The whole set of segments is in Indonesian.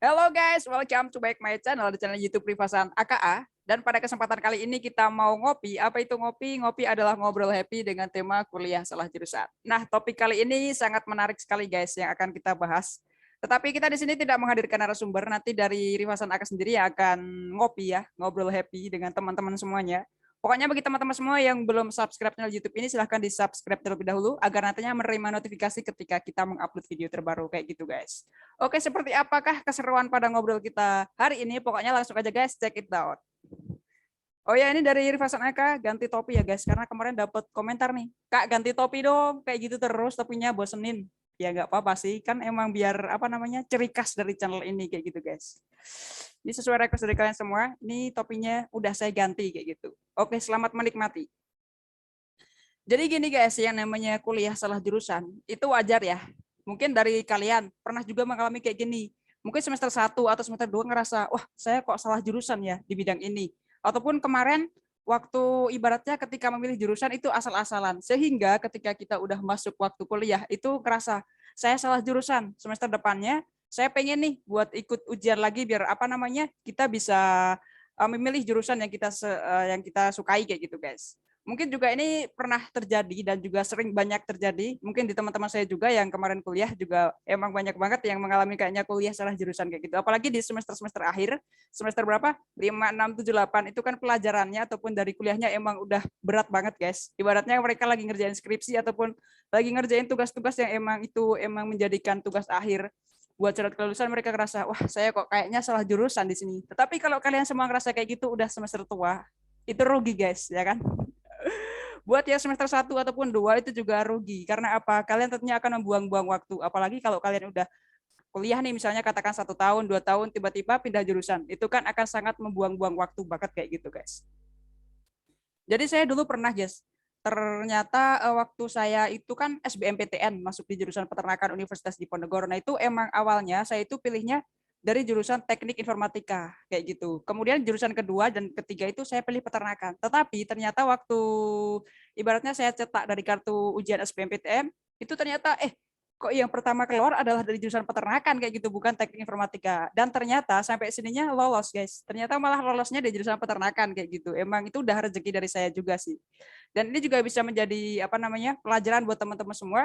Hello guys, welcome to back my channel di channel YouTube Rifasan AKA. Dan pada kesempatan kali ini kita mau ngopi. Apa itu ngopi? Ngopi adalah ngobrol happy dengan tema kuliah salah jurusan. Nah, topik kali ini sangat menarik sekali guys yang akan kita bahas. Tetapi kita di sini tidak menghadirkan narasumber. Nanti dari Rifasan AKA sendiri yang akan ngopi ya, ngobrol happy dengan teman-teman semuanya. Pokoknya bagi teman-teman semua yang belum subscribe channel YouTube ini, silahkan di-subscribe terlebih dahulu agar nantinya menerima notifikasi ketika kita mengupload video terbaru kayak gitu guys. Oke, seperti apakah keseruan pada ngobrol kita hari ini? Pokoknya langsung aja guys, check it out. Oh ya, ini dari Rifasan Eka, ganti topi ya guys, karena kemarin dapat komentar nih, Kak ganti topi dong, kayak gitu terus topinya bosenin. Ya nggak apa-apa sih, kan emang biar apa namanya ciri khas dari channel ini kayak gitu guys. Ini sesuai request dari kalian semua, ini topinya udah saya ganti kayak gitu. Oke, selamat menikmati. Jadi gini guys, yang namanya kuliah salah jurusan, itu wajar ya. Mungkin dari kalian pernah juga mengalami kayak gini. Mungkin semester 1 atau semester 2 ngerasa, wah saya kok salah jurusan ya di bidang ini. Ataupun kemarin waktu ibaratnya ketika memilih jurusan itu asal-asalan. Sehingga ketika kita udah masuk waktu kuliah itu kerasa, saya salah jurusan. Semester depannya saya pengen nih buat ikut ujian lagi biar apa namanya kita bisa memilih jurusan yang kita sukai kayak gitu guys. Mungkin juga ini pernah terjadi dan juga sering banyak terjadi. Mungkin di teman-teman saya juga yang kemarin kuliah juga emang banyak banget yang mengalami kayaknya kuliah salah jurusan kayak gitu. Apalagi di semester-semester akhir, semester berapa? 5, 6, 7, 8 itu kan pelajarannya ataupun dari kuliahnya emang udah berat banget guys. Ibaratnya mereka lagi ngerjain skripsi ataupun lagi ngerjain tugas-tugas yang emang menjadikan tugas akhir buat syarat kelulusan, mereka ngerasa, wah saya kok kayaknya salah jurusan di sini. Tetapi kalau kalian semua ngerasa kayak gitu udah semester tua, itu rugi guys, ya kan? Buat yang semester 1 ataupun 2 itu juga rugi. Karena apa? Kalian tentunya akan membuang-buang waktu. Apalagi kalau kalian udah kuliah nih, misalnya katakan 1 tahun, 2 tahun, tiba-tiba pindah jurusan. Itu kan akan sangat membuang-buang waktu banget kayak gitu, guys. Jadi saya dulu pernah, guys, ternyata waktu saya itu kan SBMPTN masuk di jurusan peternakan Universitas Diponegoro. Nah itu emang awalnya saya itu pilihnya dari jurusan teknik informatika kayak gitu. Kemudian jurusan kedua dan ketiga itu saya pilih peternakan. Tetapi ternyata waktu ibaratnya saya cetak dari kartu ujian SBMPTN itu ternyata kok yang pertama keluar adalah dari jurusan peternakan kayak gitu, bukan teknik informatika. Dan ternyata sampai sininya lolos guys. Ternyata malah lolosnya di jurusan peternakan kayak gitu. Emang itu udah rezeki dari saya juga sih. Dan ini juga bisa menjadi apa namanya pelajaran buat teman-teman semua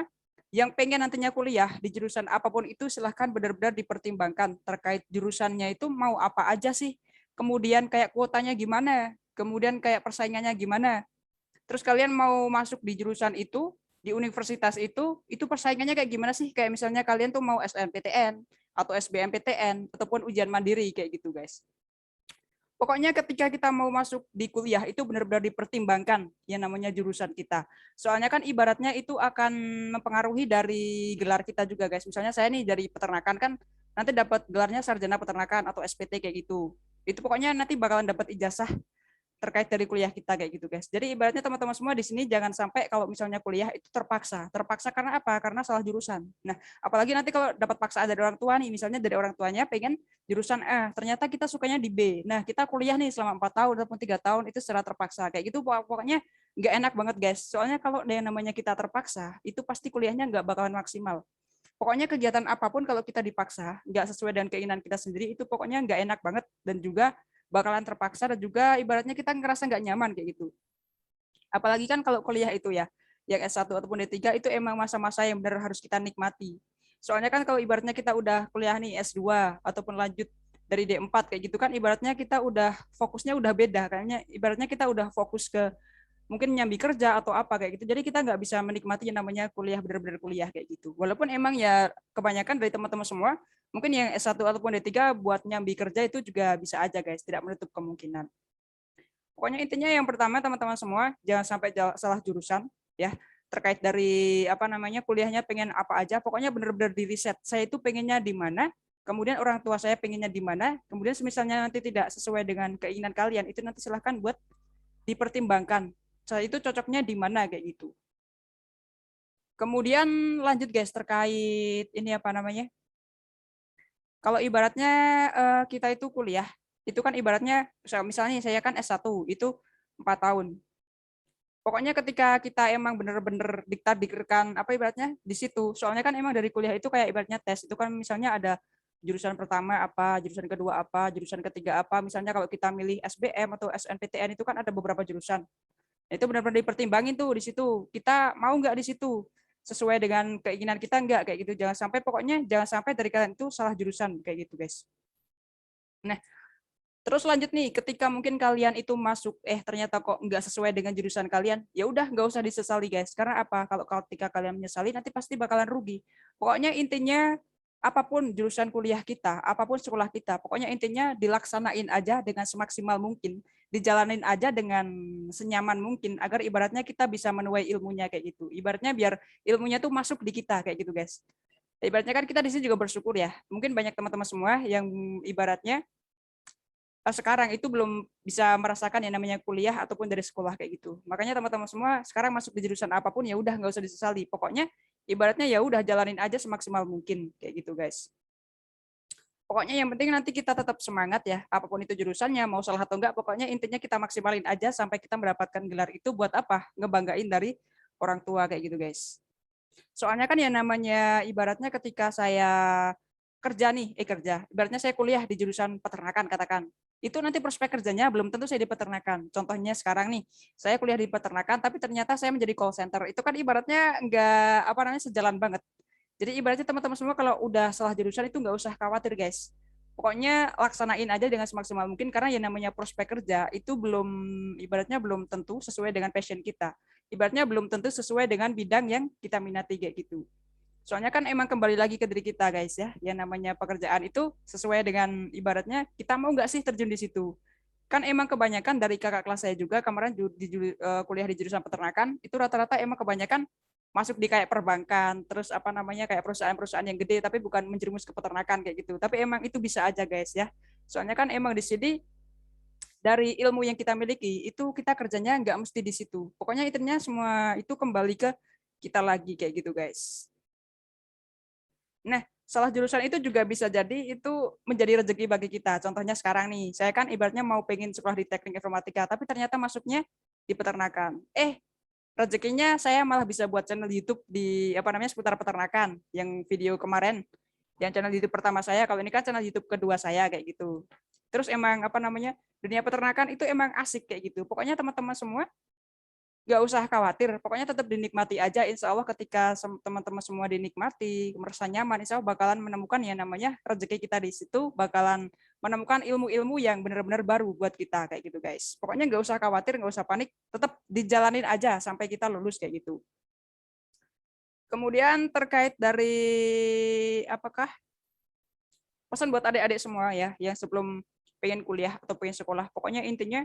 yang pengen nantinya kuliah di jurusan apapun itu, silahkan benar-benar dipertimbangkan terkait jurusannya itu mau apa aja sih. Kemudian kayak kuotanya gimana, kemudian kayak persaingannya gimana. Terus kalian mau masuk di jurusan itu, di universitas itu persaingannya kayak gimana sih? Kayak misalnya kalian tuh mau SNPTN atau SBMPTN ataupun ujian mandiri kayak gitu, guys. Pokoknya ketika kita mau masuk di kuliah itu benar-benar dipertimbangkan yang namanya jurusan kita. Soalnya kan ibaratnya itu akan mempengaruhi dari gelar kita juga, guys. Misalnya saya nih dari peternakan kan nanti dapat gelarnya sarjana peternakan atau SPT kayak gitu. Itu pokoknya nanti bakalan dapat ijazah terkait dari kuliah kita kayak gitu guys. Jadi ibaratnya teman-teman semua di sini jangan sampai kalau misalnya kuliah itu terpaksa. Terpaksa karena apa? Karena salah jurusan. Nah, apalagi nanti kalau dapat paksaan dari orang tua nih, misalnya dari orang tuanya pengen jurusan A, ternyata kita sukanya di B. Nah, kita kuliah nih selama 4 tahun ataupun 3 tahun itu secara terpaksa. Kayak gitu pokoknya nggak enak banget guys. Soalnya kalau yang namanya kita terpaksa, itu pasti kuliahnya nggak bakalan maksimal. Pokoknya kegiatan apapun kalau kita dipaksa, nggak sesuai dengan keinginan kita sendiri, itu pokoknya nggak enak banget dan juga bakalan terpaksa dan juga ibaratnya kita ngerasa nggak nyaman kayak gitu. Apalagi kan kalau kuliah itu ya, yang S1 ataupun D3 itu emang masa-masa yang benar harus kita nikmati. Soalnya kan kalau ibaratnya kita udah kuliah nih S2 ataupun lanjut dari D4 kayak gitu kan ibaratnya kita udah fokusnya udah beda. Kayaknya ibaratnya kita udah fokus ke mungkin nyambi kerja atau apa kayak gitu. Jadi kita nggak bisa menikmati yang namanya kuliah benar-benar kuliah kayak gitu. Walaupun emang ya kebanyakan dari teman-teman semua mungkin yang S1 ataupun D3 buat nyambi kerja itu juga bisa aja guys, tidak menutup kemungkinan. Pokoknya intinya yang pertama teman-teman semua jangan sampai salah jurusan ya terkait dari apa namanya kuliahnya pengen apa aja, pokoknya benar-benar di riset. Saya itu pengennya di mana, kemudian orang tua saya pengennya di mana, kemudian misalnya nanti tidak sesuai dengan keinginan kalian, itu nanti silahkan buat dipertimbangkan. Saya itu cocoknya di mana kayak gitu. Kemudian lanjut guys terkait ini apa namanya? Kalau ibaratnya kita itu kuliah, itu kan ibaratnya misalnya saya kan S1 itu 4 tahun. Pokoknya ketika kita emang bener-bener diktadirkan apa ibaratnya di situ. Soalnya kan emang dari kuliah itu kayak ibaratnya tes. Itu kan misalnya ada jurusan pertama apa, jurusan kedua apa, jurusan ketiga apa. Misalnya kalau kita milih SBM atau SNPTN itu kan ada beberapa jurusan. Itu benar-benar dipertimbangin tuh di situ. Kita mau nggak di situ? Sesuai dengan keinginan kita nggak kayak gitu. Jangan sampai pokoknya jangan sampai dari kalian itu salah jurusan kayak gitu, guys. Nah, terus lanjut nih, ketika mungkin kalian itu masuk, ternyata kok nggak sesuai dengan jurusan kalian, ya udah nggak usah disesali guys. Karena apa? Kalau ketika kalian menyesali, nanti pasti bakalan rugi. Pokoknya intinya apapun jurusan kuliah kita, apapun sekolah kita, pokoknya intinya dilaksanain aja dengan semaksimal mungkin, dijalanin aja dengan senyaman mungkin, agar ibaratnya kita bisa menuai ilmunya kayak gitu. Ibaratnya biar ilmunya tuh masuk di kita kayak gitu guys. Ibaratnya kan kita di sini juga bersyukur ya. Mungkin banyak teman-teman semua yang ibaratnya sekarang itu belum bisa merasakan yang namanya kuliah ataupun dari sekolah kayak gitu. Makanya teman-teman semua sekarang masuk di jurusan apapun ya udah nggak usah disesali. Pokoknya ibaratnya ya udah jalanin aja semaksimal mungkin kayak gitu guys. Pokoknya yang penting nanti kita tetap semangat ya, apapun itu jurusannya, mau salah atau enggak, pokoknya intinya kita maksimalin aja sampai kita mendapatkan gelar itu buat apa? Ngebanggain dari orang tua kayak gitu guys. Soalnya kan yang namanya ibaratnya ketika saya kerja nih, ibaratnya saya kuliah di jurusan peternakan katakan. Itu nanti prospek kerjanya belum tentu saya di peternakan. Contohnya sekarang nih, saya kuliah di peternakan tapi ternyata saya menjadi call center. Itu kan ibaratnya enggak apa namanya sejalan banget. Jadi ibaratnya teman-teman semua kalau udah salah jurusan itu nggak usah khawatir guys. Pokoknya laksanain aja dengan semaksimal mungkin karena yang namanya prospek kerja itu belum ibaratnya belum tentu sesuai dengan passion kita. Ibaratnya belum tentu sesuai dengan bidang yang kita minati kayak gitu. Soalnya kan emang kembali lagi ke diri kita guys ya. Yang namanya pekerjaan itu sesuai dengan ibaratnya kita mau nggak sih terjun di situ. Kan emang kebanyakan dari kakak kelas saya juga kemarin kuliah di jurusan peternakan itu rata-rata emang kebanyakan masuk di kayak perbankan, terus apa namanya kayak perusahaan-perusahaan yang gede tapi bukan menjerumus ke peternakan kayak gitu. Tapi emang itu bisa aja guys ya. Soalnya kan emang di sini dari ilmu yang kita miliki itu kita kerjanya nggak mesti di situ. Pokoknya intinya semua itu kembali ke kita lagi kayak gitu guys. Nah, salah jurusan itu juga bisa jadi itu menjadi rezeki bagi kita. Contohnya sekarang nih, saya kan ibaratnya mau pengen sekolah di teknik informatika, tapi ternyata masuknya di peternakan. Rezekinya saya malah bisa buat channel YouTube di apa namanya seputar peternakan yang video kemarin, yang channel YouTube pertama saya. Kalau ini kan channel YouTube kedua saya kayak gitu. Terus emang apa namanya dunia peternakan itu emang asik kayak gitu. Pokoknya teman-teman semua nggak usah khawatir, pokoknya tetap dinikmati aja. Insya Allah ketika teman-teman semua dinikmati, merasa nyaman, insya Allah bakalan menemukan yang namanya rezeki kita di situ, bakalan menemukan ilmu-ilmu yang benar-benar baru buat kita kayak gitu guys. Pokoknya nggak usah khawatir, nggak usah panik, tetap dijalanin aja sampai kita lulus kayak gitu. Kemudian terkait dari apakah pesan buat adik-adik semua ya, yang sebelum pengen kuliah atau pengen sekolah, pokoknya intinya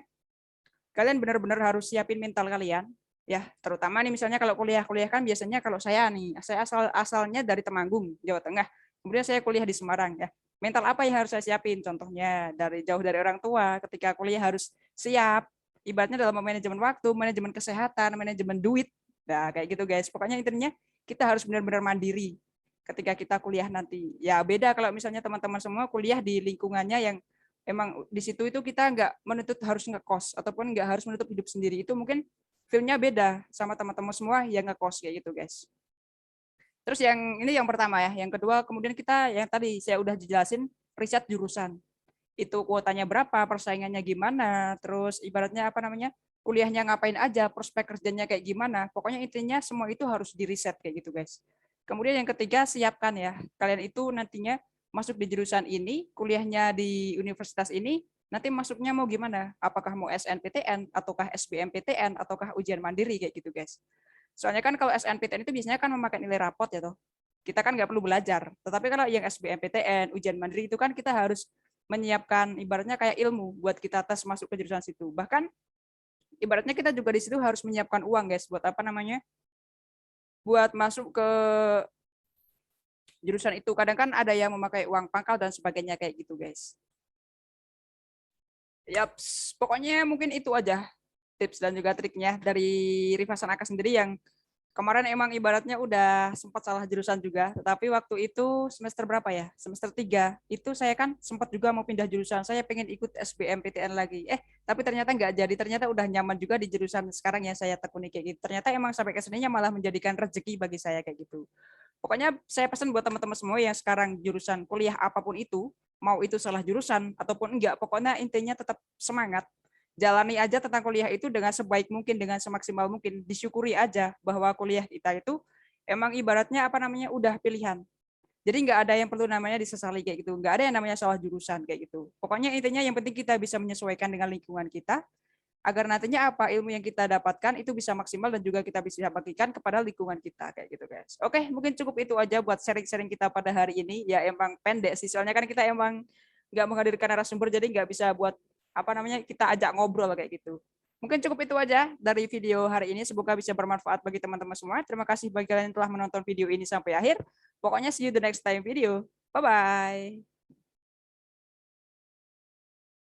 kalian benar-benar harus siapin mental kalian ya, terutama nih misalnya kalau kuliah kan biasanya kalau saya nih, saya asalnya dari Temanggung, Jawa Tengah. Kemudian saya kuliah di Semarang ya. Mental apa yang harus saya siapin? Contohnya dari jauh dari orang tua, ketika kuliah harus siap ibaratnya dalam manajemen waktu, manajemen kesehatan, manajemen duit. Nah, kayak gitu guys. Pokoknya intinya kita harus benar-benar mandiri ketika kita kuliah nanti. Ya beda kalau misalnya teman-teman semua kuliah di lingkungannya yang emang di situ itu kita nggak menuntut harus ngekos ataupun nggak harus menutup hidup sendiri, itu mungkin feel-nya beda sama teman-teman semua yang ngekos kayak gitu guys. Terus yang ini yang pertama ya, yang kedua kemudian kita yang tadi saya udah jelasin riset jurusan itu kuotanya berapa, persaingannya gimana, terus ibaratnya apa namanya kuliahnya ngapain aja, prospek kerjanya kayak gimana, pokoknya intinya semua itu harus di riset kayak gitu guys. Kemudian yang ketiga siapkan ya, kalian itu nantinya masuk di jurusan ini, kuliahnya di universitas ini, nanti masuknya mau gimana? Apakah mau SNPTN, ataukah SBMPTN, ataukah ujian mandiri kayak gitu guys. Soalnya kan kalau SNPTN itu biasanya kan memakai nilai rapot ya toh. Kita kan nggak perlu belajar. Tetapi kalau yang SBMPTN, ujian mandiri itu kan kita harus menyiapkan ibaratnya kayak ilmu buat kita tes masuk ke jurusan situ. Bahkan ibaratnya kita juga di situ harus menyiapkan uang guys buat apa namanya? Buat masuk ke jurusan itu. Kadang kan ada yang memakai uang pangkal dan sebagainya kayak gitu guys. Yaps, pokoknya mungkin itu aja tips dan juga triknya dari Rifasan Aka sendiri yang kemarin emang ibaratnya udah sempat salah jurusan juga, tetapi waktu itu semester berapa ya? Semester 3, itu saya kan sempat juga mau pindah jurusan, saya pengen ikut SBMPTN lagi. Tapi ternyata nggak jadi, ternyata udah nyaman juga di jurusan sekarang yang saya tekuni kayak gitu. Ternyata emang sampai ke sininya malah menjadikan rezeki bagi saya kayak gitu. Pokoknya saya pesan buat teman-teman semua yang sekarang jurusan kuliah apapun itu, mau itu salah jurusan ataupun enggak, pokoknya intinya tetap semangat. Jalani aja tentang kuliah itu dengan sebaik mungkin, dengan semaksimal mungkin. Disyukuri aja bahwa kuliah kita itu emang ibaratnya apa namanya udah pilihan. Jadi nggak ada yang perlu namanya disesali kayak gitu. Nggak ada yang namanya salah jurusan kayak gitu. Pokoknya intinya yang penting kita bisa menyesuaikan dengan lingkungan kita, agar nantinya apa ilmu yang kita dapatkan itu bisa maksimal dan juga kita bisa bagikan kepada lingkungan kita kayak gitu guys. Oke, mungkin cukup itu aja buat sharing-sharing kita pada hari ini. Ya emang pendek sih, soalnya kan kita emang nggak menghadirkan narasumber, jadi nggak bisa buat apa namanya kita ajak ngobrol kayak gitu. Mungkin cukup itu aja dari video hari ini. Semoga bisa bermanfaat bagi teman-teman semua. Terima kasih bagi kalian yang telah menonton video ini sampai akhir. Pokoknya see you the next time video. Bye-bye.